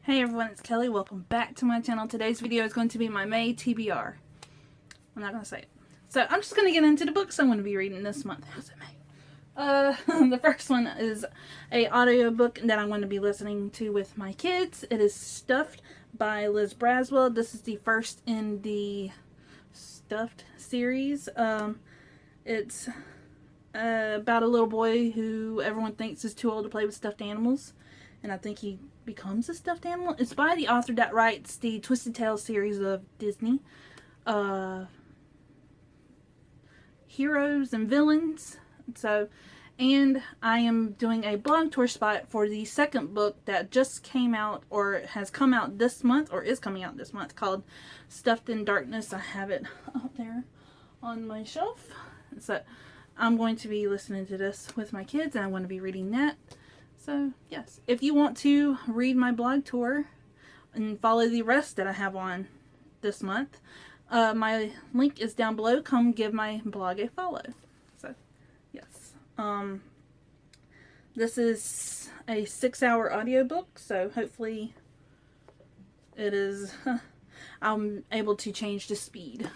Hey everyone, it's Kelly. Welcome back to my channel. Today's video is going to be my May TBR. I'm not going to say it. So I'm just going to get into the books I'm going to be reading this month. How's it May? The first one is a audiobook that I'm going to be listening to with my kids. It is Stuffed by Liz Braswell. This is the first in the Stuffed series. It's about a little boy who everyone thinks is too old to play with stuffed animals. And I think he becomes a stuffed animal. It's by the author that writes the Twisted Tales series of Disney. Heroes and Villains. And I am doing a blog tour spot for the second book that just came out, or has come out this month, or is coming out this month, called Stuffed in Darkness. I have it out there on my shelf. So I'm going to be listening to this with my kids, and I'm going to be reading that. So, yes, if you want to read my blog tour and follow the rest that I have on this month, my link is down below. Come give my blog a follow. So, yes. This is a 6-hour audiobook, so hopefully it is, I'm able to change the speed.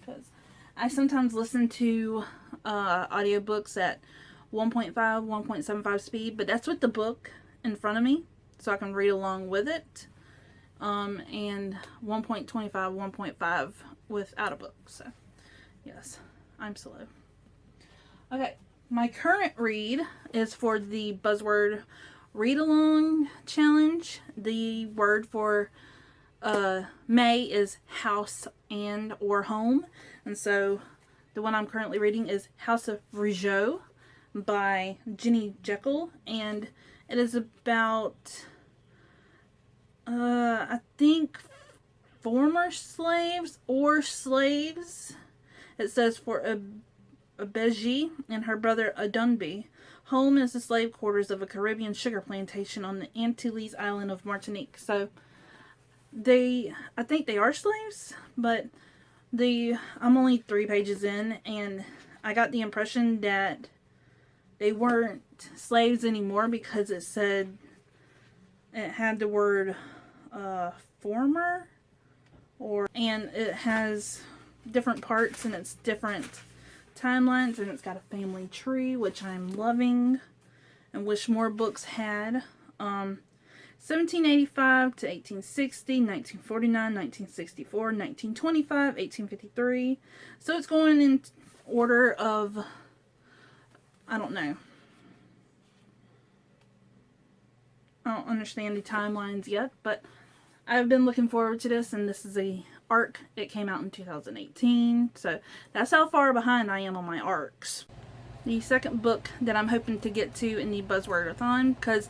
Because I sometimes listen to audiobooks at 1.5, 1.75 speed, but that's with the book in front of me, so I can read along with it. And 1.25, 1.5 without a book. So, yes, I'm slow. Okay, my current read is for the Buzzword Read Along Challenge. The word for May is house and or home, and so the one I'm currently reading is House of Rougeau by Jenny Jekyll, and it is about I think former slaves or slaves. It says for a Beji and her brother Adunbi. Home is the slave quarters of a Caribbean sugar plantation on the Antilles island of Martinique. So I think they are slaves, but I'm only 3 pages in, and I got the impression that they weren't slaves anymore because it had the word former, and it has different parts and it's different timelines, and it's got a family tree, which I'm loving and wish more books had. 1785 to 1860, 1949, 1964, 1925, 1853. So it's going in order of, I don't know. I don't understand the timelines yet, but I've been looking forward to this, and this is a arc. It came out in 2018, so that's how far behind I am on my arcs. The second book that I'm hoping to get to in the Buzzwordathon, because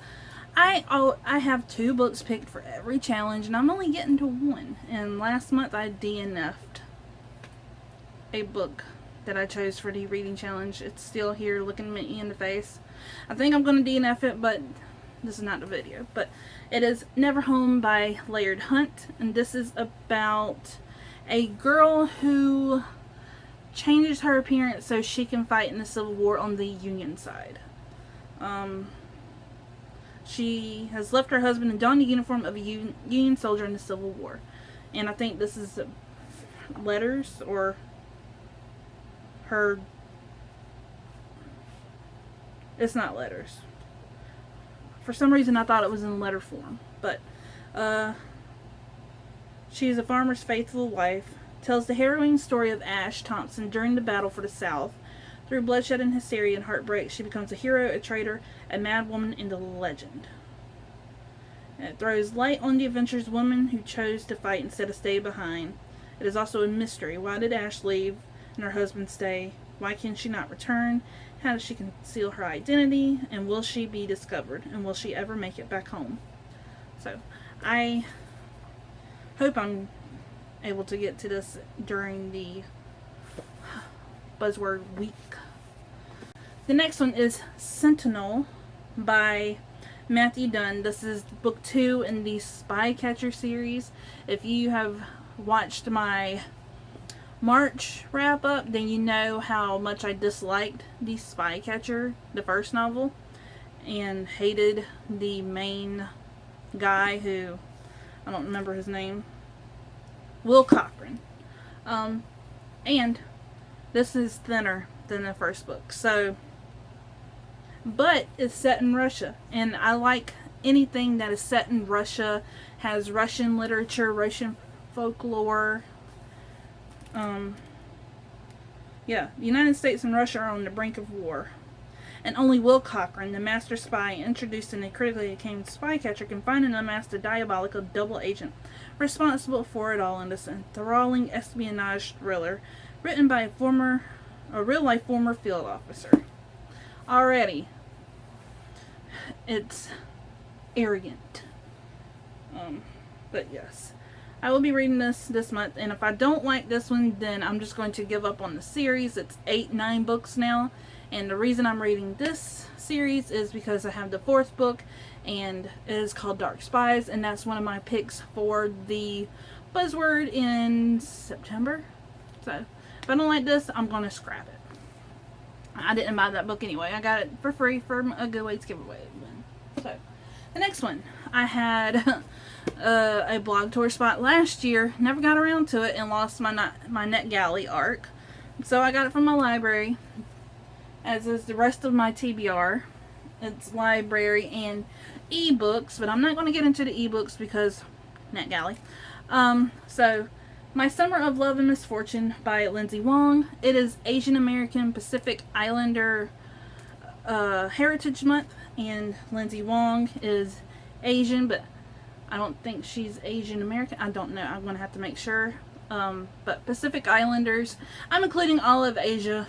I have 2 books picked for every challenge, and I'm only getting to 1. And last month I DNF'd a book that I chose for the reading challenge. It's still here looking me in the face. I think I'm going to DNF it, but this is not the video. But it is Never Home by Laird Hunt, and this is about a girl who changes her appearance so she can fight in the Civil War on the Union side. She has left her husband and donned the uniform of a Union soldier in the Civil War. And I think this is letters, or her, it's not letters. For some reason I thought it was in letter form, but she is a farmer's faithful wife, tells the harrowing story of Ash Thompson during the battle for the South. Through bloodshed and hysteria and heartbreak, she becomes a hero, a traitor, a mad woman, and a legend. And it throws light on the adventurous woman who chose to fight instead of stay behind. It is also a mystery. Why did Ash leave and her husband stay? Why can she not return? How does she conceal her identity? And will she be discovered? And will she ever make it back home? So, I hope I'm able to get to this during the Buzzword week. The next one is Sentinel by Matthew Dunn. This is book 2 in the Spycatcher series. If you have watched my March wrap up, then you know how much I disliked the Spycatcher, the first novel, and hated the main guy who I don't remember his name. Will Cochran. And this is thinner than the first book. So, but it's set in Russia. And I like anything that is set in Russia, has Russian literature, Russian folklore. Yeah, the United States and Russia are on the brink of war. And only Will Cochran, the master spy introduced in a critically acclaimed spy catcher, can find and unmask the diabolical double agent responsible for it all in this enthralling espionage thriller written by a real-life former field officer. Already, it's arrogant. But yes, I will be reading this month, and if I don't like this one, then I'm just going to give up on the series. It's 9 books now, and the reason I'm reading this series is because I have the 4th book, and it is called Dark Spies, and that's one of my picks for the buzzword in September. So if I don't like this, I'm going to scrap it. I didn't buy that book anyway. I got it for free from a Goodways giveaway. So the next one, I had a blog tour spot last year, never got around to it, and lost my NetGalley arc. So I got it from my library, as is the rest of my TBR. It's library and ebooks, but I'm not going to get into the ebooks because NetGalley. So My Summer of Love and Misfortune by Lindsay Wong. It is Asian American Pacific Islander Heritage Month, and Lindsay Wong is Asian, but I don't think she's Asian American. I don't know. I'm going to have to make sure. But Pacific Islanders, I'm including all of Asia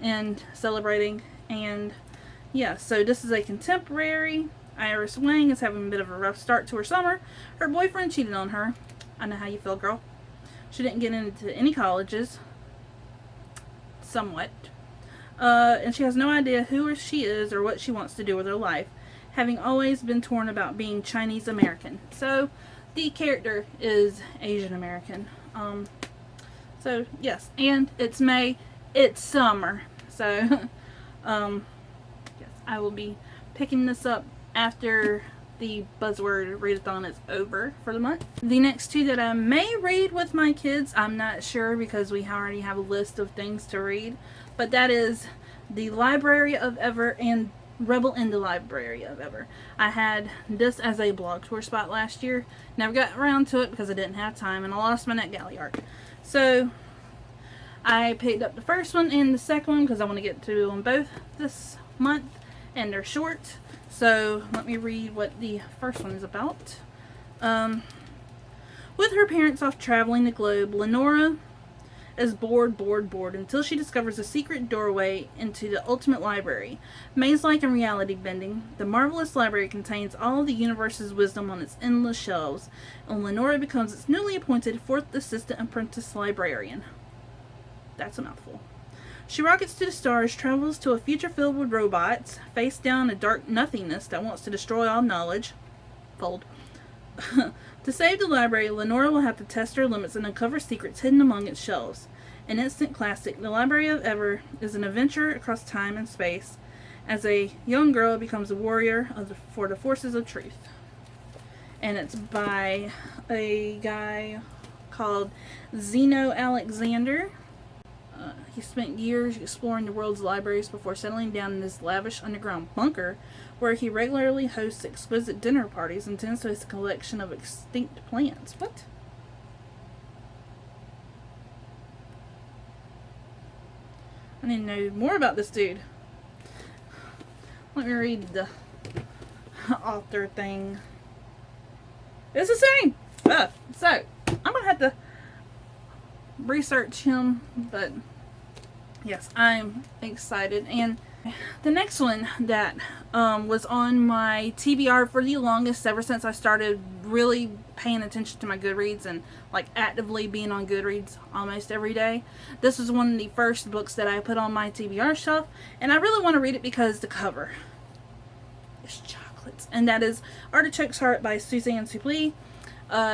in celebrating. And yeah, so this is a contemporary. Iris Wang is having a bit of a rough start to her summer. Her boyfriend cheated on her. I know how you feel, girl. She didn't get into any colleges. Somewhat. And she has no idea who she is or what she wants to do with her life, having always been torn about being Chinese American. So the character is Asian American. So yes, and it's May, it's summer. So yes, I will be picking this up after the buzzword readathon is over for the month. The next two that I may read with my kids, I'm not sure because we already have a list of things to read, but that is The Library of Ever and Rebel in the Library of Ever. I had this as a blog tour spot last year. Never got around to it because I didn't have time, and I lost my NetGalley arc. So I picked up the first one and the second one because I want to get to them both this month, and they're short. So let me read what the first one is about. With her parents off traveling the globe, Lenora is bored until she discovers a secret doorway into the ultimate library. Maze-like and reality-bending, the marvelous library contains all the universe's wisdom on its endless shelves, and Lenora becomes its newly appointed 4th assistant apprentice librarian. That's a mouthful. She rockets to the stars, travels to a future filled with robots, face down a dark nothingness that wants to destroy all knowledge. Fold. To save the library, Lenora will have to test her limits and uncover secrets hidden among its shelves. An instant classic, The Library of Ever is an adventure across time and space as a young girl becomes a warrior for the forces of truth. And it's by a guy called Zeno Alexander. He spent years exploring the world's libraries before settling down in this lavish underground bunker where he regularly hosts exquisite dinner parties and tends to his collection of extinct plants. What? I need to know more about this dude. Let me read the author thing. It's the same! So, I'm going to have to research him, but yes, I'm excited. And the next one that was on my TBR for the longest, ever since I started really paying attention to my Goodreads and like actively being on Goodreads almost every day. This was one of the first books that I put on my TBR shelf, and I really want to read it because the cover is chocolates, and that is Artichoke's Heart by Suzanne Suplee.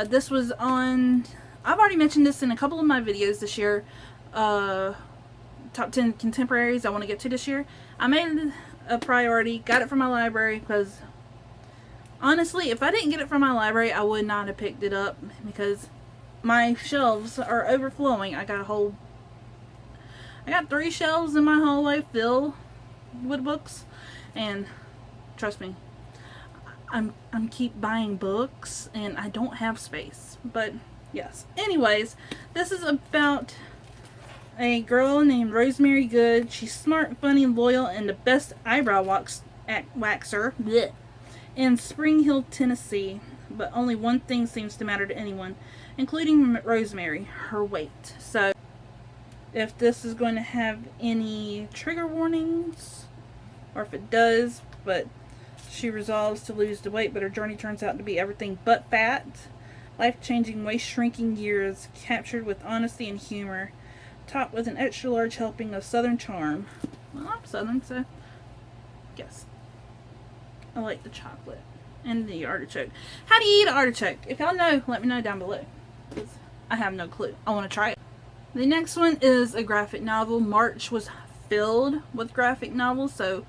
This was on, I've already mentioned this in a couple of my videos this year, top 10 contemporaries I want to get to this year. I made it a priority, got it from my library because Honestly, if I didn't get it from my library, I would not have picked it up because my shelves are overflowing. I got 3 shelves in my hallway filled with books, and trust me, I'm keep buying books and I don't have space. But yes. Anyways, this is about a girl named Rosemary Good. She's smart, funny, loyal, and the best eyebrow waxer bleh, in Spring Hill, Tennessee. But only one thing seems to matter to anyone, including Rosemary: her weight. So if this is going to have any trigger warnings, or if it does, but she resolves to lose the weight, but her journey turns out to be everything but fat. Life-changing, waist-shrinking years captured with honesty and humor, topped with an extra-large helping of Southern charm. Well, I'm Southern, so yes. I like the chocolate and the artichoke. How do you eat an artichoke? If y'all know, let me know down below, because I have no clue. I want to try it. The next one is a graphic novel. March was filled with graphic novels, so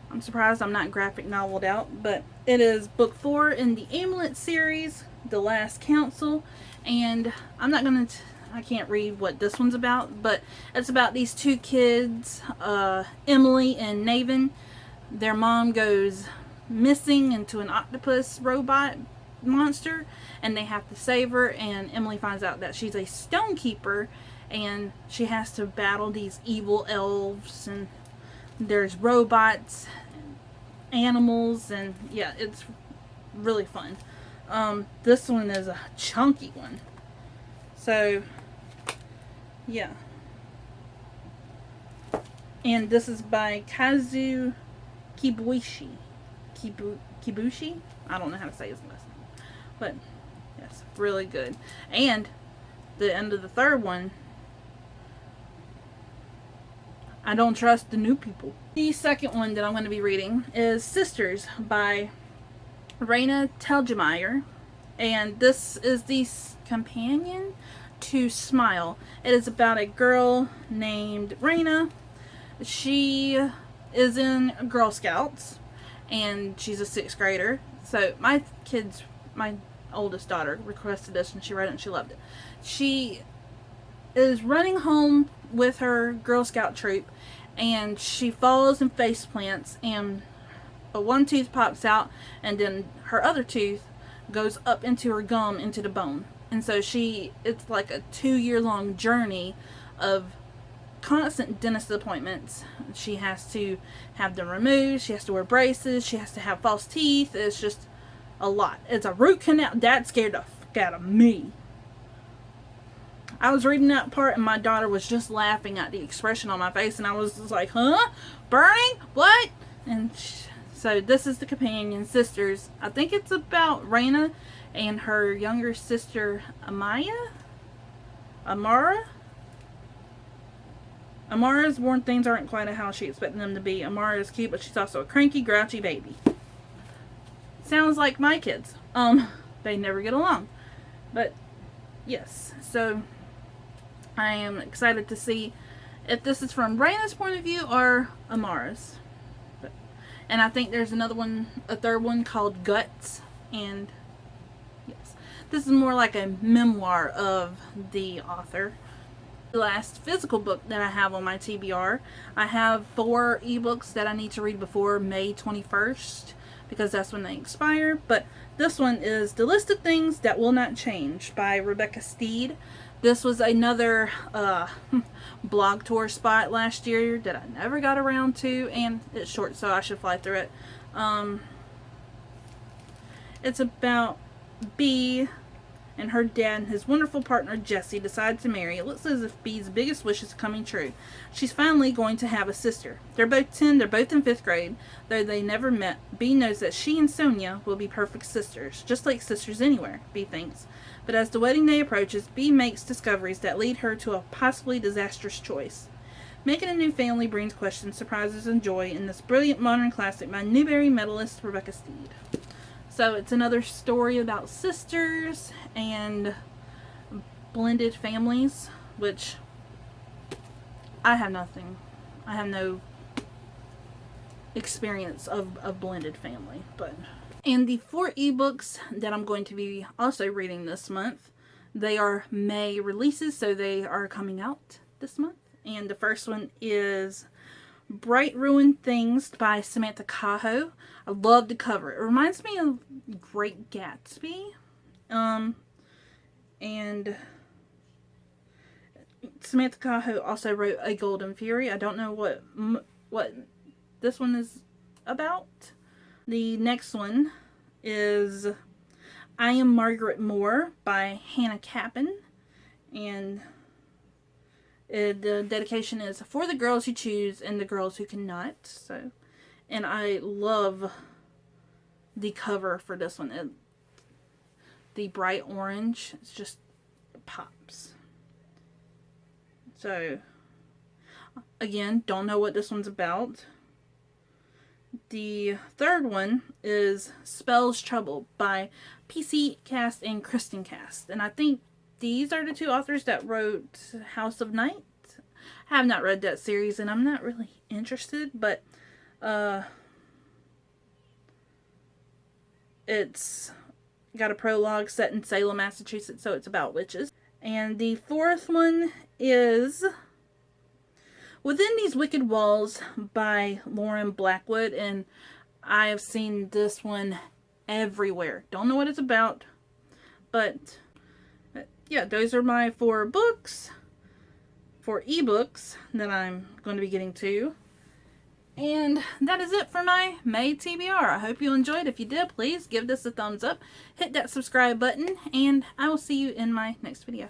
I'm surprised I'm not graphic noveled out. But it is book 4 in the Amulet series, The Last Council. And I'm not going to... I can't read what this one's about, but it's about these 2 kids, Emily and Naven. Their mom goes missing into an octopus robot monster, and they have to save her, and Emily finds out that she's a stonekeeper, and she has to battle these evil elves, and there's robots and animals, and yeah, it's really fun. This one is a chunky one, so yeah. And this is by Kazu Kibuishi. Kibushi? I don't know how to say his last name. But yes, really good. And the end of the third one, I don't trust the new people. The second one that I'm going to be reading is Sisters by Raina Telgemeier. And this is the companion to Smile. It is about a girl named Raina. She is in Girl Scouts, and she's a 6th grader. So my oldest daughter requested this, and she read it and she loved it. She is running home with her Girl Scout troop, and she falls and face plants, and one tooth pops out, and then her other tooth goes up into her gum, into the bone. And so it's like a 2-year-long journey of constant dentist appointments. She has to have them removed, she has to wear braces, she has to have false teeth. It's just a lot. It's a root canal. That scared the fuck out of me. I was reading that part and my daughter was just laughing at the expression on my face, and I was just like, huh? Burning? What? And so this is the companion, Sisters. I think it's about Raina and her younger sister Amara. Amara's born things aren't quite how she expected them to be. Amara is cute, but she's also a cranky, grouchy baby. Sounds like my kids. They never get along. But yes, so I am excited to see if this is from Raina's point of view or Amara's. And I think there's another one, a third one called Guts. And yes, this is more like a memoir of the author. The last physical book that I have on my TBR, I have 4 ebooks that I need to read before May 21st, because that's when they expire. But this one is The List of Things That Will Not Change by Rebecca Steed. This was another blog tour spot last year that I never got around to, and it's short, so I should fly through it. It's about Bee and her dad and his wonderful partner Jessie decide to marry. It looks as if Bee's biggest wish is coming true. She's finally going to have a sister. They're both 10, they're both in 5th grade. Though they never met, Bee knows that she and Sonia will be perfect sisters, just like sisters anywhere, Bee thinks. But as the wedding day approaches, Bee makes discoveries that lead her to a possibly disastrous choice. Making a new family brings questions, surprises, and joy in this brilliant modern classic by Newbery medalist Rebecca Steed. So it's another story about sisters and blended families, which I have nothing. I have no experience of a blended family, but And the 4 ebooks that I'm going to be also reading this month, they are May releases, so they are coming out this month. And the first one is Bright Ruined Things by Samantha Cahill. I love the cover. It reminds me of Great Gatsby. And Samantha Cahill also wrote A Golden Fury. I don't know what this one is about. The next one is I Am Margaret Moore by Hannah Capin. And the dedication is for the girls who choose and the girls who cannot. So, and I love the cover for this one. The bright orange, it's just pops. So, again, don't know what this one's about. The third one is Spells Trouble by PC Cast and Kristen Cast. And I think these are the 2 authors that wrote House of Night. I have not read that series and I'm not really interested, but it's got a prologue set in Salem, Massachusetts, so it's about witches. And the 4th one is Within These Wicked Walls by Lauren Blackwood, and I have seen this one everywhere. Don't know what it's about, but yeah, those are my 4 books, 4 ebooks that I'm going to be getting to. And that is it for my May TBR. I hope you enjoyed. If you did, please give this a thumbs up, hit that subscribe button, and I will see you in my next video.